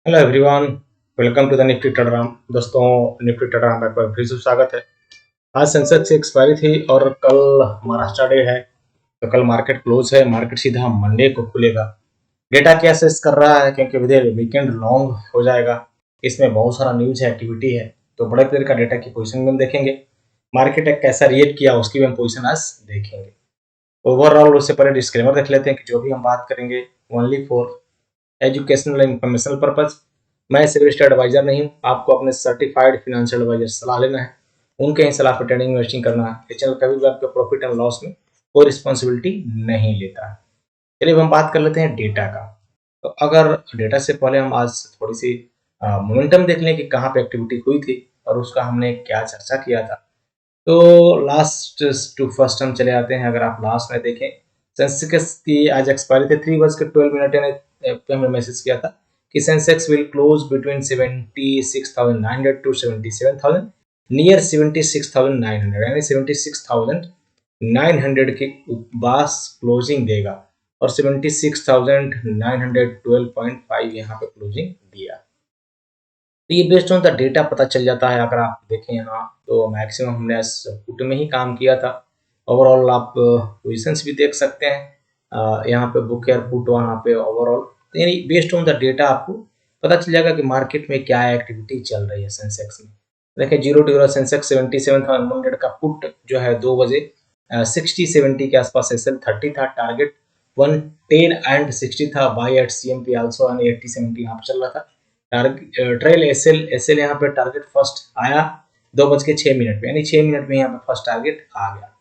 Hello everyone, welcome to the Nifty Traderam. दोस्तों, Nifty ट्रेडराम में आपका फिर से स्वागत है। आज सेंसेक्स की एक्सपायरी थी और कल महाराष्ट्र डे है, तो कल मार्केट क्लोज है। मार्केट सीधा मंडे को खुलेगा। डेटा क्या असेस कर रहा है, क्योंकि विदर वीकेंड लॉन्ग हो जाएगा। इसमें बहुत सारा न्यूज है, एक्टिविटी है, तो बड़े प्लेयर का डेटा की पोजीशन में हम देखेंगे। मार्केट एक कैसा रिएक्ट किया उसकी भी हम पोजीशन आज देखेंगे। ओवरऑल उससे पहले डिस्क्लेमर देख लेते हैं कि जो भी हम बात करेंगे only for educational informational purpose. मैं सिविल एडवाइजर नहीं हूँ, आपको अपने सर्टिफाइड फाइनेंशियल एडवाइजर सलाह लेना है, उनके ही सलाह पर ट्रेडिंग इन्वेस्टिंग करना है। ये चैनल कभी भी आपके प्रॉफिट एंड लॉस में कोई रिस्पॉन्सिबिलिटी नहीं लेता है। चलिए अब हम बात कर लेते हैं डेटा का। तो अगर डेटा से पहले हम आज थोड़ी सी मोमेंटम देख लें कि कहाँ पे एक्टिविटी हुई थी और उसका हमने क्या चर्चा किया था। तो लास्ट टू फर्स्ट हम चले आते हैं। अगर आप लास्ट में देखें, सेंसेक्स की आज एक्सपायरी थे 3:12 पे हमने मैसेज किया था कि Sensex will close between 76,900 to 77,000, near 76,900, यानी 76,900 के पास क्लोजिंग देगा और 76,912.5 यहाँ पे क्लोजिंग दिया। तो ये बेस्ड ऑन द डेटा पता चल जाता है। अगर आप देखें यहाँ तो मैक्सिमम हमने पुट में ही काम किया था। ओवरऑल आप पोजिशंस भी देख सकते हैं, यहाँ पे बुक एयर पुट, वहाँ पे ओवरऑल, तो यानी बेस्ड ऑन द डेटा आपको पता चल जाएगा कि मार्केट में क्या एक्टिविटी चल रही है सेंसेक्स में। देखिए 0 सेंसेक्स 77,100 का पुट जो है 2 बजे 60-70 के आसपास एसएल 30 था, टारगेट 110 एंड 60 था, बाई एट सीएमपी आल्सो 80-70 यहाँ पे चल रहा था। ट्रेल एसएल एसएल यहाँ पे टारगेट फर्स्ट आया 2:06 पे, यानी 6 मिनट में यहाँ पे फर्स्ट टारगेट आ गया।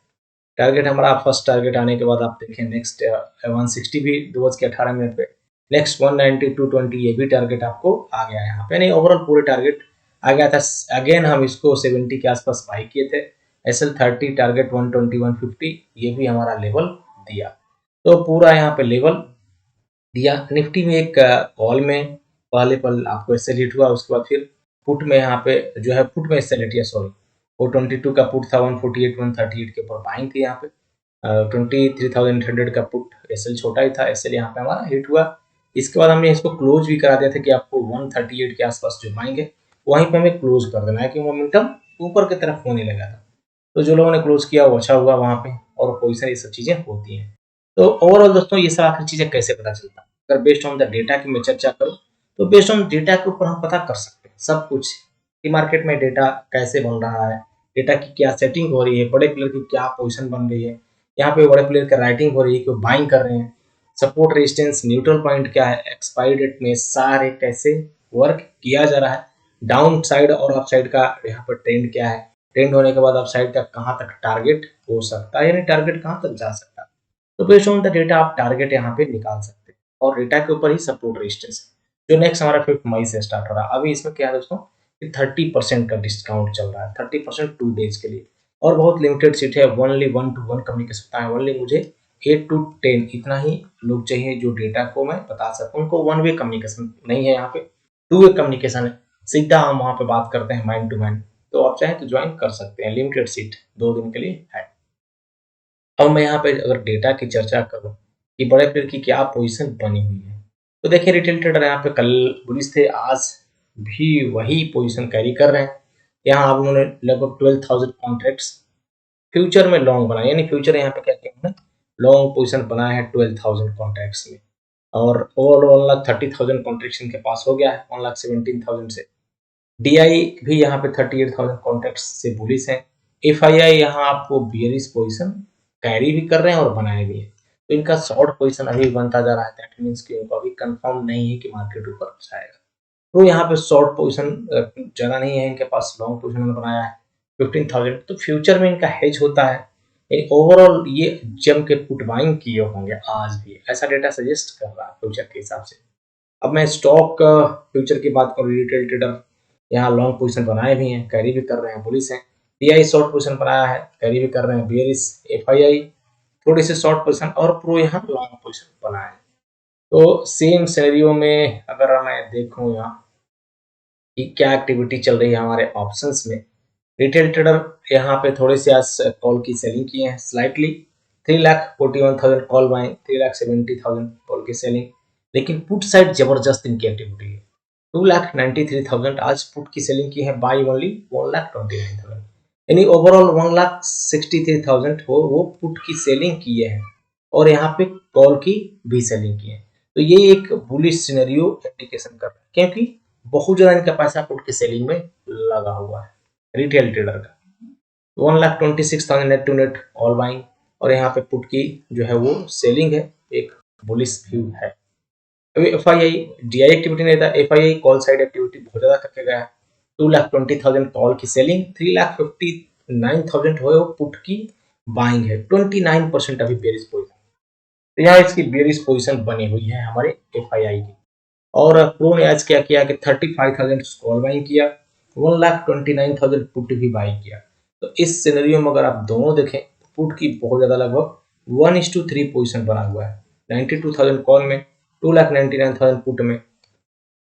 टारगेट हमारा फर्स्ट टारगेट आने के बाद आप देखें नेक्स्ट 160 भी 2:18 पे, नेक्स्ट 190 220 ये भी टारगेट आपको आ गया यहाँ पे, यानी ओवरऑल पूरे टारगेट आ गया था। अगेन हम इसको 70 के आसपास बाई किए थे। एसएल 30 टारगेट 120 150 ये भी हमारा लेवल दिया। तो पूरा यहाँ पे लेवल दिया। निफ्टी में एक कॉल में पहले पल आपको एसएल हिट हुआ, उसके बाद फिर पुट में यहाँ पे जो है पुट में एसएल हिट, सॉरी 422 का पुट था, 148 138 के ऊपर बाइंग थी यहाँ पे। 23,800 का पुट एसएल छोटा ही था, एसएल यहाँ पे हमारा हिट हुआ। इसके बाद हमने इसको क्लोज भी करा दिया था कि आपको 138 के आसपास जो बाइंग है वहीं पे हमें क्लोज कर देना है, कि मोमेंटम ऊपर की तरफ होने लगा था। तो जो लोगों ने क्लोज किया वो अच्छा हुआ वहाँ पे, और पोजीशन ये सब चीजें होती हैं। तो ओवरऑल दोस्तों ये सब आखिर चीजें कैसे पता चलता है, अगर बेस्ड ऑन द डेटा की मैं चर्चा करूं तो बेस्ड ऑन डेटा के ऊपर हम पता कर सकते हैं सब कुछ, कि मार्केट में डेटा कैसे बन रहा है, डेटा की क्या सेटिंग हो रही है, बड़े प्लेयर की क्या पोजीशन बन रही है, यहाँ पे बड़े प्लेयर का राइटिंग हो रही है कि बाइंग कर रहे हैं, सपोर्ट रेजिस्टेंस न्यूट्रल पॉइंट क्या है, एक्सपायरी डेट में सारे कैसे वर्क किया जा रहा है, डाउन साइड और अप साइड का यहाँ पर ट्रेंड क्या है, ट्रेंड होने के बाद अप साइड का कहाँ तक टारगेट हो सकता है, यानी टारगेट कहाँ तक जा सकता है। तो बेस्ड ऑन द डेटा आप टारगेट यहाँ पे निकाल सकते हैं, और डेटा के ऊपर ही सपोर्ट रेजिस्टेंस जो नेक्स्ट हमारा 5 मई से स्टार्ट हो रहा है। अभी इसमें क्या है दोस्तों कि 30% का डिस्काउंट चल रहा है, 30% 2 डेज के लिए, और बहुत लिमिटेड सीट है, ओनली 1-to-1 कम्युनिकेशन है, ओनली मुझे 8 to 10 इतना ही लोग चाहिए जो डेटा को मैं बता सकूं। उनको 1 वे कम्युनिकेशन नहीं है, यहाँ पे 2 वे कम्युनिकेशन है, सीधा हम वहाँ पे बात करते हैं माइंड टू माइंड। तो आप चाहें तो ज्वाइन कर सकते हैं, लिमिटेड सीट 2 दिन के लिए है। अब मैं यहाँ पे अगर डेटा की चर्चा करूँ कि बड़े प्लेयर की क्या पोजीशन बनी हुई है, तो देखिए रिटेल ट्रेडर यहाँ पे कल बुलिश थे, आज भी वही पोजीशन कैरी कर रहे हैं। यहाँ अब उन्होंने लगभग 12,000 कॉन्ट्रैक्ट्स फ्यूचर में लॉन्ग बनाए, यानी फ्यूचर यहाँ पे क्या किया उन्होंने लॉन्ग पोजीशन बनाया है 12,000 कॉन्ट्रैक्ट्स में, और ओवरऑल 1,30,000 कॉन्ट्रैक्ट्स इनके पास हो गया है 1,17,000 से। डीआई भी यहाँ पे 38,000 कॉन्ट्रैक्ट्स से बुलिश है। एफआईआई यहाँ आपको बियरिश पोजीशन कैरी भी कर रहे हैं और बनाए भी हैं, तो इनका शॉर्ट पोजीशन अभी बनता जा रहा है, दैट मींस कि उनको अभी कंफर्म नहीं है कि मार्केट ऊपर जाएगा। तो यहाँ पे शॉर्ट पोजीशन ज़्यादा नहीं है इनके पास, लॉन्ग पोजीशन बनाया है 15,000, तो फ्यूचर में इनका हेज होता है। ओवरऑल ये जम के पुट बाइंग किए होंगे आज भी, ऐसा डेटा सजेस्ट कर रहा है फ्यूचर के हिसाब से। अब मैं स्टॉक फ्यूचर की बात करूँ, रिटेल ट्रेडर यहाँ लॉन्ग पोजीशन बनाए भी हैं, कैरी भी कर रहे हैं, बुलिश हैं। डीआई शॉर्ट पोजीशन बनाया है, कैरी भी कर रहे हैं, बियरिश। एफआईआई थोड़ी सी शॉर्ट पोजीशन, और प्रो यहाँ लॉन्ग पोजीशन बनाया है। तो सेम सिनेरियो में अगर मैं देखूँ यहाँ कि क्या एक्टिविटी चल रही है हमारे ऑप्शंस में, रिटेल ट्रेडर यहाँ पे थोड़े से आज कॉल की सेलिंग किए हैं स्लाइटली, 3,41,000 कॉल बाइंग, 3,70,000 कॉल की सेलिंग, लेकिन पुट साइड जबरदस्त इनकी एक्टिविटी है। 2,93,000 आज पुट की सेलिंग की है, बाई ओनली 1,29,000, यानी ओवरऑल 1,63,000 हो वो पुट की सेलिंग किए हैं और यहाँ पे कॉल की भी सेलिंग की है। तो ये एक बुलिश सिनेरियो इंडिकेशन कर रहा है, क्योंकि बहुत ज्यादा इनका पैसा पुट की सेलिंग में लगा हुआ है रिटेल ट्रेडर का। 1,26,000 net to net all buying, और यहाँ पे पुट की जो है वो सेलिंग है, एक बुलिश व्यू है। अभी FII DI एक्टिविटी नहीं था, FII कॉल साइड एक्टिविटी बहुत ज्यादा करके गया है। 2,20,000 कॉल की सेलिंग, 3,59,000 हो पुट की बाइंग है, 29% अभी बेरिश पोजिशन। तो यहाँ इसकी बेरिश पोजिशन बनी हुई है हमारे FII की। और प्रो ने आज क्या किया कि 35,000 कॉल बाइंग किया, 1,29,000 पुट भी बाइंग किया। तो इस सिनेरियो में अगर आप दोनों देखें, पुट की बहुत ज्यादा लगभग 1:3 पोजिशन बना हुआ है, 92,000 कॉल में, 2,99,000 पुट में।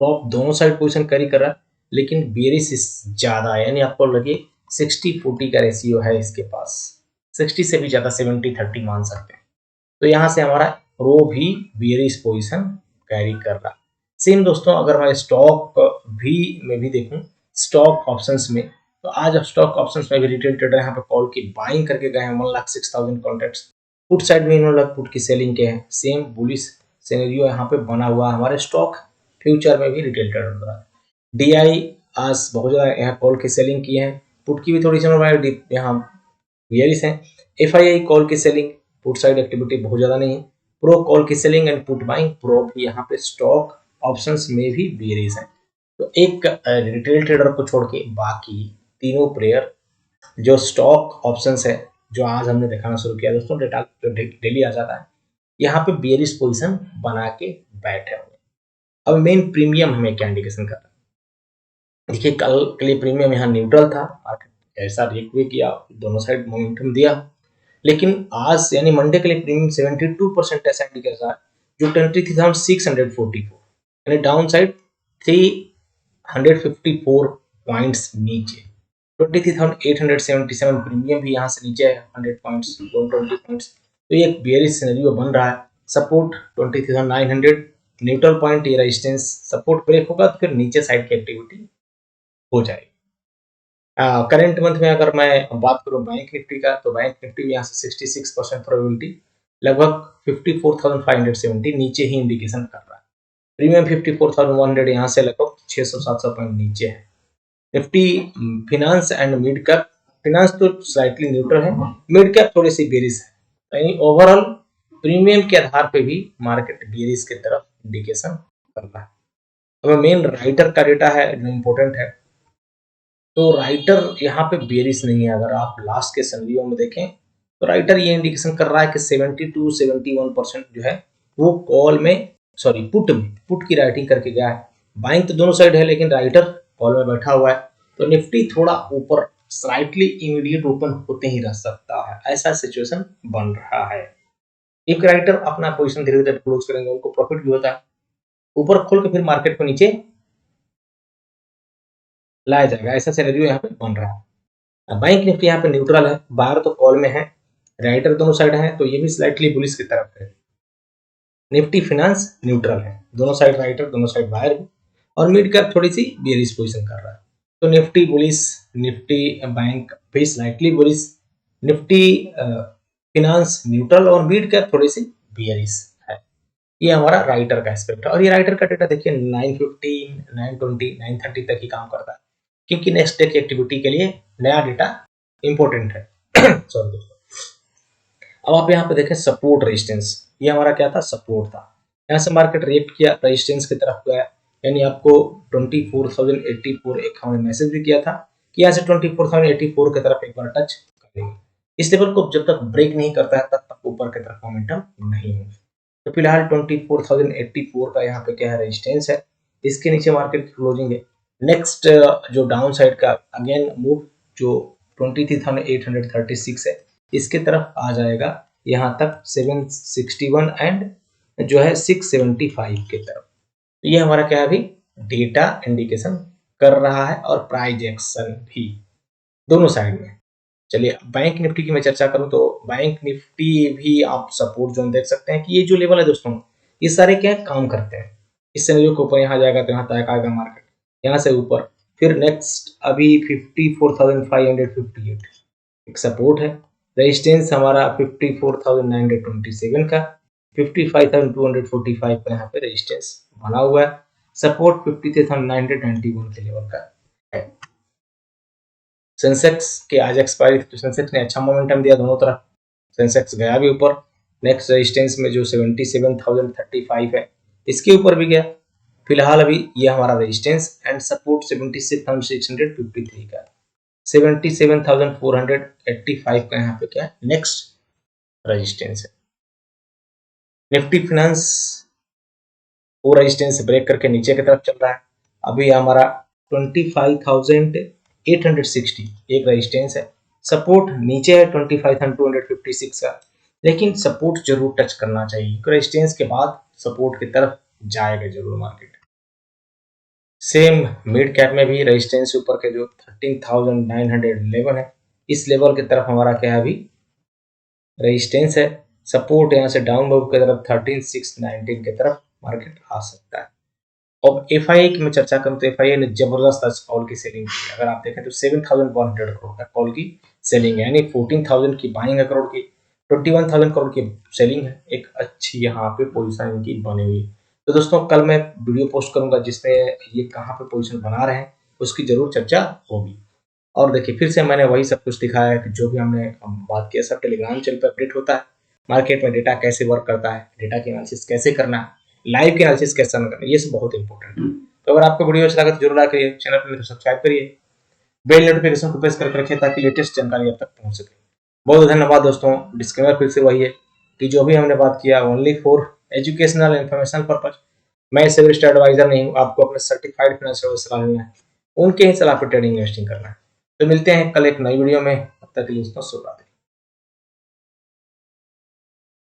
टॉप दोनों साइड पोजीशन कैरी कर रहा है, लेकिन बेरिश ज्यादा है, यानी आपको लगे 60-40 का रेशियो है इसके पास, 60 से भी ज्यादा, 70-30 मान सकते हैं। तो यहाँ से हमारा रो भी बेरिश पोजीशन कैरी कर रहा है। सेम दोस्तों अगर मैं स्टॉक भी में भी देखूं, स्टॉक ऑप्शंस में, तो आज स्टॉक ऑप्शंस में भी रिटेल ट्रेडर यहाँ पे कॉल की बाइंग करके गए हैं, 1,06,000 कॉन्ट्रैक्ट्स। पुट साइड में इन्होंने पुट की सेलिंग के हैं, सेम बुलिश सिनेरियो यहाँ पे बना हुआ है हमारे स्टॉक फ्यूचर में भी रिटेल ट्रेडर द्वारा। DI आज बहुत ज्यादा यहाँ कॉल की सेलिंग की है, पुट की भी थोड़ी सी यहाँ बेरिश है। FII कॉल की सेलिंग, पुट साइड एक्टिविटी बहुत ज्यादा नहीं है। प्रो कॉल की selling and put buying, pro भी यहाँ पे स्टॉक ऑप्शंस में भी बेरिश है। तो एक रिटेल ट्रेडर को छोड़ के बाकी तीनों प्लेयर जो स्टॉक ऑप्शंस है, जो आज हमने दिखाना शुरू किया दोस्तों, डेटा जो डेली आ जाता है, यहाँ पे बेरिश पोजीशन बना के बैठे हुए। अब मेन प्रीमियम हमें क्या इंडिकेशन कर रहा है, देखिए कल के लिए प्रीमियम यहाँ न्यूट्रल था, मार्केट ऐसा रिएक्ट किया, दोनों साइड मोमेंटम दिया, लेकिन आज यानी मंडे के लिए प्रीमियम 72% ऐसा इंडिकेट रहा है, जो 23,644, यानी डाउन साइड 354 पॉइंट्स नीचे, 23,877 प्रीमियम भी यहाँ से नीचे है, 100 पॉइंट्स, 120 पॉइंट्स। तो ये एक बेयरिश सिनेरियो बन रहा है। सपोर्ट 23,900, न्यूट्रल पॉइंट, ये रेजिस्टेंस, सपोर्ट ब्रेक होगा तो फिर नीचे साइड की एक्टिविटी हो जाएगी। करंट मंथ में अगर मैं बात करूं बैंक निफ्टी का, तो बैंक निफ्टी यहाँ से 66% प्रोबेबिलिटी, लगभग 54,570 नीचे ही इंडिकेशन कर रहा है। प्रीमियम 54,100 यहाँ से लगभग 600-700 पॉइंट नीचे है। Nifty finance and mid cap, finance तो स्लाइटली न्यूट्रल है, मिड कैप थोड़ी सी बेरिश है, यानी ओवरऑल प्रीमियम के आधार पे भी मार्केट बेरिश की तरफ इंडिकेशन कर रहा है। अब मेन राइटर का डेटा है जो इम्पोर्टेंट है, तो राइटर यहाँ पे बेरिश नहीं है। अगर आप लास्ट के सिनेरियो में देखें तो राइटर ये इंडिकेशन कर रहा है कि 70-71% जो है वो कॉल में, सॉरी पुट की राइटिंग करके गया है। बाइंग तो दोनों साइड है, लेकिन राइटर कॉल में बैठा हुआ है, तो निफ्टी थोड़ा ऊपर स्लाइटली इमीडिएट ओपन होते ही रह सकता है, ऐसा सिचुएशन बन रहा है। एक राइटर अपना पोजीशन धीरे धीरे क्लोज करेंगे, उनको प्रॉफिट भी होता है, ऊपर खोल के फिर मार्केट को नीचे लाया जाएगा, ऐसा सिनेरियो यहाँ पे बन रहा है। बैंक निफ्टी यहाँ पे न्यूट्रल है, बाहर तो कॉल में है, राइटर दोनों साइड है, तो ये भी स्लाइटली बुलिश की तरफ है। निफ्टी फिनांस न्यूट्रल है, दोनों साइड राइटर, दोनों साइड बाहर है, और मिड कैप थोड़ी सी बेरिश पोजीशन कर रहा है। तो निफ्टी बुलिश, निफ्टी बैंक भी slightly bullish, Nifty finance neutral, और मिड कैप थोड़ी सी बेरिश है। ये हमारा राइटर का एस्पेक्ट है, और ये राइटर का डेटा देखिए 915, 920, 930 तक ही काम करता है, क्योंकि नेक्स्ट डे की एक्टिविटी के लिए नया डेटा इंपॉर्टेंट है। सॉरी दोस्तों, अब आप यहाँ पे देखें सपोर्ट रेजिस्टेंस, ये हमारा क्या था, सपोर्ट था। यहाँ से मार्केट रिएक्ट किया, रेजिस्टेंस की तरफ गया, यानी आपको 24,084 एक हमने मैसेज भी किया था कि यहाँ से 24,084 की तरफ एक बार टच करेंगे। इस लेवल को जब तक ब्रेक नहीं करता है तब तक ऊपर की तरफ मोमेंटम नहीं होगा। तो फिलहाल 24,084 का यहाँ पे क्या है, रेजिस्टेंस है, इसके नीचे मार्केट की क्लोजिंग है। नेक्स्ट जो डाउन साइड का अगेन मूव जो 23,836 है, इसके तरफ आ जाएगा यहाँ तक 761 एंड जो है 675 की तरफ। तो ये हमारा क्या है, अभी डेटा इंडिकेशन कर रहा है, और प्राइस एक्शन भी दोनों साइड में। चलिए बैंक निफ्टी की मैं चर्चा करूं, तो बैंक निफ्टी भी आप सपोर्ट जोन देख सकते हैं कि ये जो लेवल है दोस्तों, ये सारे क्या काम करते हैं, इस सिनेरियो के ऊपर यहाँ जाएगा तो यहाँ तक आएगा मार्केट, यहाँ से ऊपर। फिर नेक्स्ट अभी 54,558 एक सपोर्ट है। रेजिस्टेंस हमारा 54,927 का, 55,245 का यहाँ पे रेजिस्टेंस बना हुआ है। सपोर्ट 53,991 के लेवल का है। सेंसेक्स के आज एक्सपायरी तो सेंसेक्स ने अच्छा मोमेंटम दिया दोनों तरफ, सेंसेक्स गया भी ऊपर। नेक्स्ट रेजिस्टेंस में जो 77,035 है इसके ऊपर भी गया। फिलहाल अभी ये हमारा रेजिस्टेंस एंड सपोर्ट 76,653 का, 77,485 का यहाँ पे क्या है नेक्स्ट रेजिस्टेंस है। निफ्टी फिनेंस वो रेजिस्टेंस ब्रेक करके नीचे की तरफ चल रहा है। अभी हमारा 25,860 एक रेजिस्टेंस है। सपोर्ट नीचे है 25,256 का, लेकिन सपोर्ट जरूर टच करना चाहिए। रेजिस्टेंस के बाद सपोर्ट की तरफ जाएगा जरूर मार्केट। सेम मिड कैप में भी रेजिस्टेंस ऊपर के जो 13,911 है, इस लेवल की तरफ हमारा क्या है अभी रेजिस्टेंस है। सपोर्ट यहाँ से डाउन मूव की तरफ 13,619 की तरफ मार्केट आ सकता है। अब एफआईआई की मैं चर्चा करूं तो एफआईआई ने जबरदस्त आज कॉल की सेलिंग की। अगर आप देखें तो 7,100 करोड़ का कॉल की सेलिंग है, यानी 14,000 की बाइंग है करोड़ की, 21,000 करोड़ की सेलिंग है। एक अच्छी यहाँ पे पोजीशन इनकी बनी हुई है। तो दोस्तों कल मैं वीडियो पोस्ट करूंगा जिसमें ये कहाँ पे पोजीशन बना रहे हैं उसकी जरूर चर्चा होगी। और देखिए फिर से मैंने वही सब कुछ दिखाया है कि जो भी हमने बात किया सब टेलीग्राम चैनल पर अपडेट होता है। मार्केट में डेटा कैसे वर्क करता है, डेटा की एनालिसिस कैसे करना है, लाइव के एनालिसिस कैसे करना है, ये सब बहुत इंपॉर्टेंट है। तो अगर आपको वीडियो अच्छा लगा तो जरूर लाइक करिए, चैनल पर सब्सक्राइब करिए, बेल नोटिफिकेशन को प्रेस करके रखिए ताकि लेटेस्ट जानकारी आप तक पहुंच सके। बहुत धन्यवाद दोस्तों। डिस्क्लेमर फिर से वही है कि जो भी हमने बात किया only for educational information purpose. मैं सिविल एडवाइजर नहीं हूँ, आपको अपने सर्टिफाइड फाइनेंशियल सलाह लेना है, उनके ही सलाह पर ट्रेडिंग इन्वेस्टिंग करना है। तो मिलते हैं कल एक नई वीडियो में, तब तक के लिए दोस्तों शुभ रात्रि।